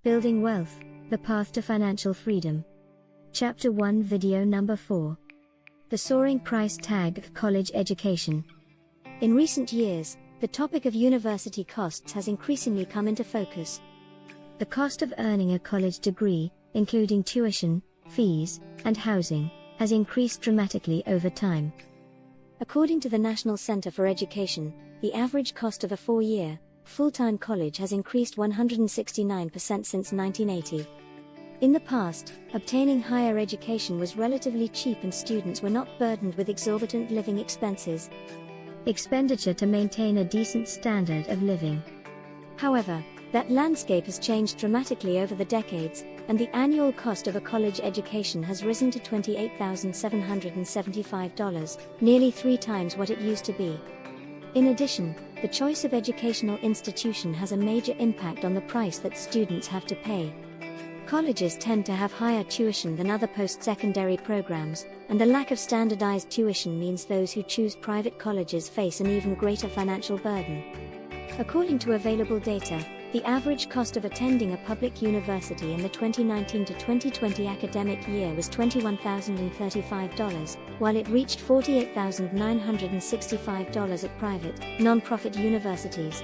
Building Wealth, The Path to Financial Freedom. Chapter 1 Video Number 4. The Soaring Price Tag of College Education. In recent years, the topic of university costs has increasingly come into focus. The cost of earning a college degree, including tuition, fees, and housing, has increased dramatically over time. According to the National Center for Education, the average cost of a 4-year, full-time college has increased 169% since 1980. In the past, obtaining higher education was relatively cheap and students were not burdened with exorbitant living expenses. Expenditure to maintain a decent standard of living. However, that landscape has changed dramatically over the decades, and the annual cost of a college education has risen to $28,775, nearly 3 times what it used to be. In addition, the choice of educational institution has a major impact on the price that students have to pay. Colleges tend to have higher tuition than other post-secondary programs, and the lack of standardized tuition means those who choose private colleges face an even greater financial burden. According to available data, the average cost of attending a public university in the 2019 to 2020 academic year was $21,035, while it reached $48,965 at private, non-profit universities.